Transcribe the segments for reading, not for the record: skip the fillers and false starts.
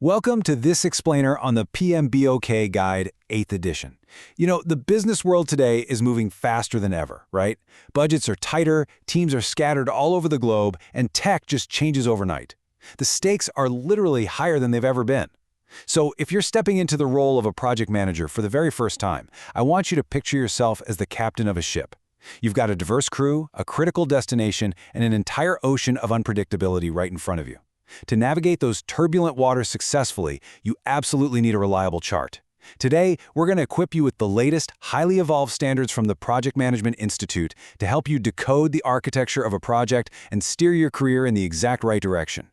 Welcome to this explainer on the PMBOK Guide 8th edition. The business world today is moving faster than ever, right? Budgets are tighter, teams are scattered all over the globe, and tech just changes overnight. The stakes are literally higher than they've ever been. So if you're stepping into the role of a project manager for the very first time, I want you to picture yourself as the captain of a ship. You've got a diverse crew, a critical destination, and an entire ocean of unpredictability right in front of you. To navigate those turbulent waters successfully, you absolutely need a reliable chart. Today, we're going to equip you with the latest, highly evolved standards from the Project Management Institute to help you decode the architecture of a project and steer your career in the exact right direction.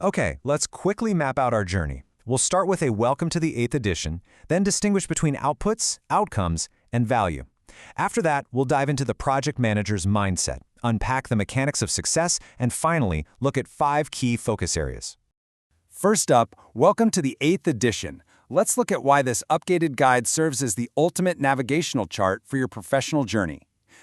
Okay, let's quickly map out our journey. We'll start with a welcome to the 8th edition, then distinguish between outputs, outcomes, and value. After that, we'll dive into the project manager's mindset, unpack the mechanics of success, and finally, look at 5 key focus areas. First up, welcome to the 8th edition. Let's look at why this updated guide serves as the ultimate navigational chart for your professional journey.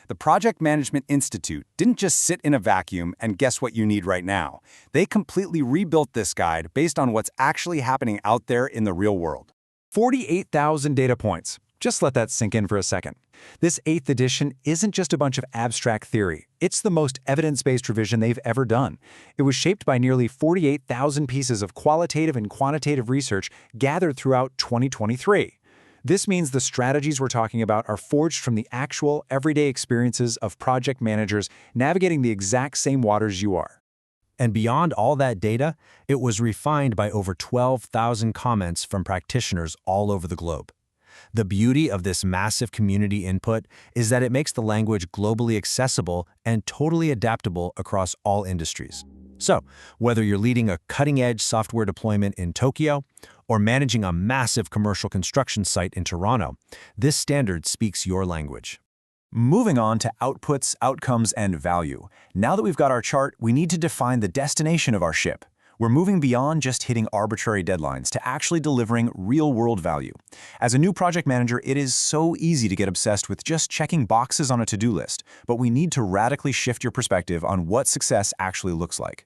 The Project Management Institute didn't just sit in a vacuum and guess what you need right now. They completely rebuilt this guide based on what's actually happening out there in the real world. 48,000 data points. Just let that sink in for a second. This 8th edition isn't just a bunch of abstract theory. It's the most evidence-based revision they've ever done. It was shaped by nearly 48,000 pieces of qualitative and quantitative research gathered throughout 2023. This means the strategies we're talking about are forged from the actual, everyday experiences of project managers navigating the exact same waters you are. And beyond all that data, it was refined by over 12,000 comments from practitioners all over the globe. The beauty of this massive community input is that it makes the language globally accessible and totally adaptable across all industries. So, whether you're leading a cutting-edge software deployment in Tokyo or managing a massive commercial construction site in Toronto, this standard speaks your language. Moving on to outputs, outcomes, and value. Now that we've got our chart, we need to define the destination of our ship. We're moving beyond just hitting arbitrary deadlines to actually delivering real-world value. As a new project manager, it is so easy to get obsessed with just checking boxes on a to-do list, but we need to radically shift your perspective on what success actually looks like.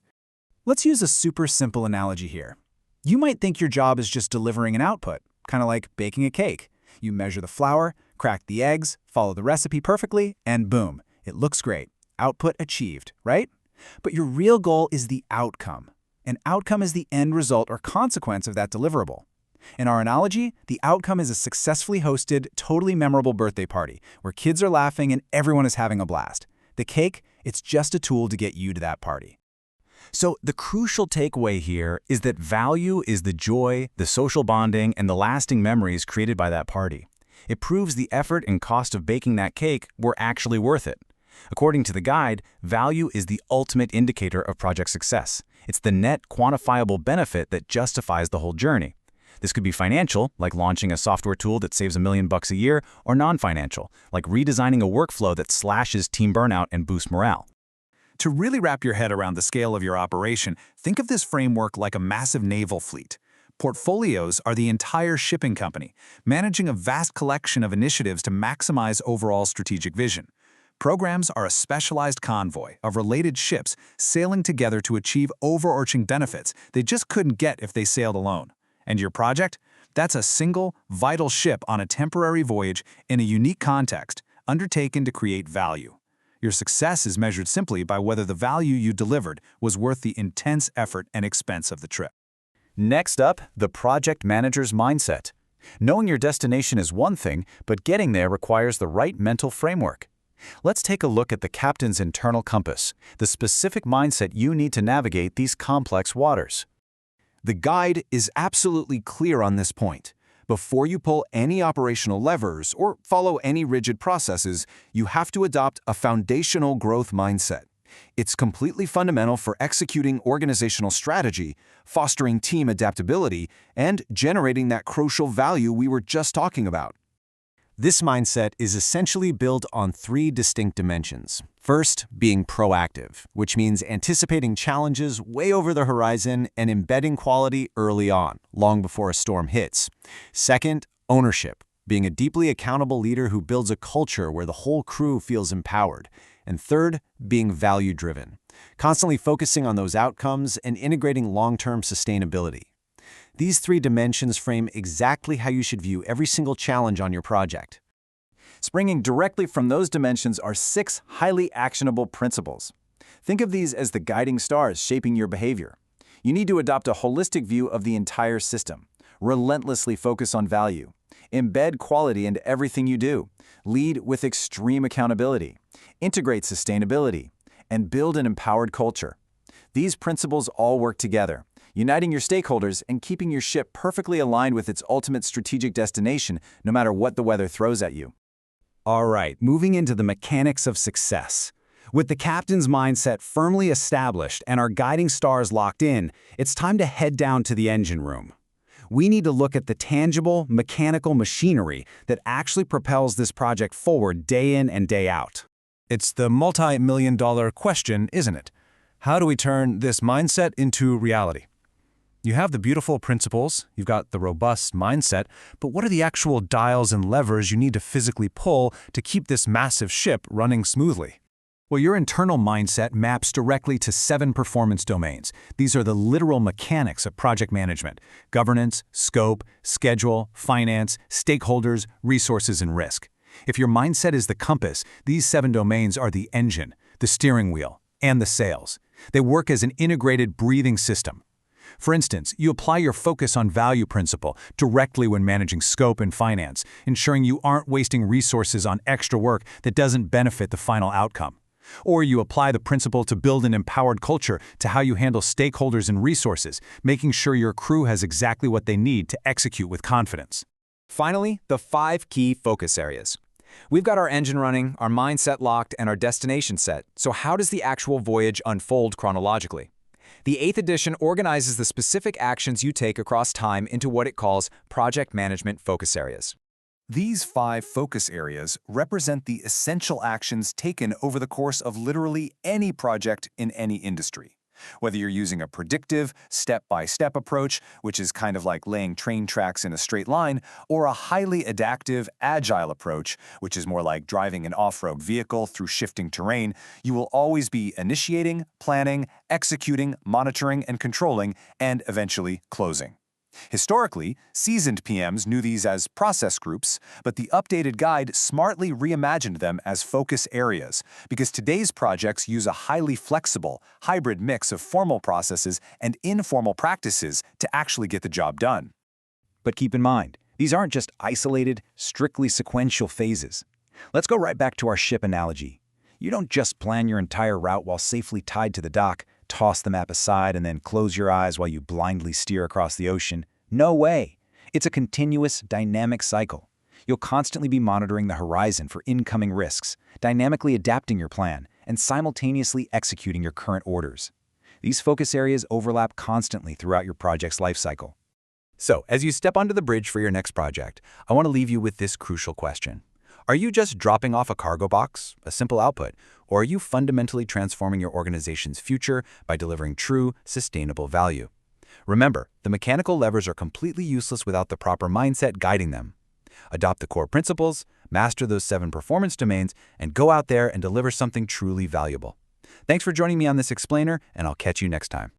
Let's use a super simple analogy here. You might think your job is just delivering an output, kind of like baking a cake. You measure the flour, crack the eggs, follow the recipe perfectly, and boom, it looks great. Output achieved, right? But your real goal is the outcome. An outcome is the end result or consequence of that deliverable. In our analogy, the outcome is a successfully hosted, totally memorable birthday party where kids are laughing and everyone is having a blast. The cake, it's just a tool to get you to that party. So the crucial takeaway here is that value is the joy, the social bonding, and the lasting memories created by that party. It proves the effort and cost of baking that cake were actually worth it. According to the guide, value is the ultimate indicator of project success. It's the net quantifiable benefit that justifies the whole journey. This could be financial, like launching a software tool that saves $1 million a year, or non-financial, like redesigning a workflow that slashes team burnout and boosts morale. To really wrap your head around the scale of your operation, think of this framework like a massive naval fleet. Portfolios are the entire shipping company, managing a vast collection of initiatives to maximize overall strategic vision. Programs are a specialized convoy of related ships sailing together to achieve overarching benefits they just couldn't get if they sailed alone. And your project? That's a single, vital ship on a temporary voyage in a unique context, undertaken to create value. Your success is measured simply by whether the value you delivered was worth the intense effort and expense of the trip. Next up, the project manager's mindset. Knowing your destination is one thing, but getting there requires the right mental framework. Let's take a look at the captain's internal compass, the specific mindset you need to navigate these complex waters. The guide is absolutely clear on this point. Before you pull any operational levers or follow any rigid processes, you have to adopt a foundational growth mindset. It's completely fundamental for executing organizational strategy, fostering team adaptability, and generating that crucial value we were just talking about. This mindset is essentially built on 3 distinct dimensions. First, being proactive, which means anticipating challenges way over the horizon and embedding quality early on, long before a storm hits. Second, ownership, being a deeply accountable leader who builds a culture where the whole crew feels empowered. And third, being value-driven, constantly focusing on those outcomes and integrating long-term sustainability. These 3 dimensions frame exactly how you should view every single challenge on your project. Springing directly from those dimensions are 6 highly actionable principles. Think of these as the guiding stars shaping your behavior. You need to adopt a holistic view of the entire system. Relentlessly focus on value. Embed quality into everything you do. Lead with extreme accountability. Integrate sustainability. And build an empowered culture. These principles all work together, uniting your stakeholders and keeping your ship perfectly aligned with its ultimate strategic destination, no matter what the weather throws at you. All right, moving into the mechanics of success. With the captain's mindset firmly established and our guiding stars locked in, it's time to head down to the engine room. We need to look at the tangible, mechanical machinery that actually propels this project forward day in and day out. It's the multi-million-dollar question, isn't it? How do we turn this mindset into reality? You have the beautiful principles, you've got the robust mindset, but what are the actual dials and levers you need to physically pull to keep this massive ship running smoothly? Well, your internal mindset maps directly to 7 performance domains. These are the literal mechanics of project management: governance, scope, schedule, finance, stakeholders, resources, and risk. If your mindset is the compass, these 7 domains are the engine, the steering wheel, and the sails. They work as an integrated breathing system. For instance, you apply your focus on value principle directly when managing scope and finance, ensuring you aren't wasting resources on extra work that doesn't benefit the final outcome. Or you apply the principle to build an empowered culture to how you handle stakeholders and resources, making sure your crew has exactly what they need to execute with confidence. Finally, the 5 key focus areas. We've got our engine running, our mindset locked, and our destination set, so how does the actual voyage unfold chronologically? The 8th edition organizes the specific actions you take across time into what it calls project management focus areas. These 5 focus areas represent the essential actions taken over the course of literally any project in any industry. Whether you're using a predictive, step-by-step approach, which is kind of like laying train tracks in a straight line, or a highly adaptive, agile approach, which is more like driving an off-road vehicle through shifting terrain, you will always be initiating, planning, executing, monitoring, and controlling, and eventually closing. Historically, seasoned PMs knew these as process groups, but the updated guide smartly reimagined them as focus areas because today's projects use a highly flexible, hybrid mix of formal processes and informal practices to actually get the job done. But keep in mind, these aren't just isolated, strictly sequential phases. Let's go right back to our ship analogy. You don't just plan your entire route while safely tied to the dock, toss the map aside, and then close your eyes while you blindly steer across the ocean. No way. It's a continuous, dynamic cycle. You'll constantly be monitoring the horizon for incoming risks, dynamically adapting your plan, and simultaneously executing your current orders. These focus areas overlap constantly throughout your project's lifecycle. So, as you step onto the bridge for your next project, I want to leave you with this crucial question. Are you just dropping off a cargo box, a simple output, or are you fundamentally transforming your organization's future by delivering true, sustainable value? Remember, the mechanical levers are completely useless without the proper mindset guiding them. Adopt the core principles, master those 7 performance domains, and go out there and deliver something truly valuable. Thanks for joining me on this explainer, and I'll catch you next time.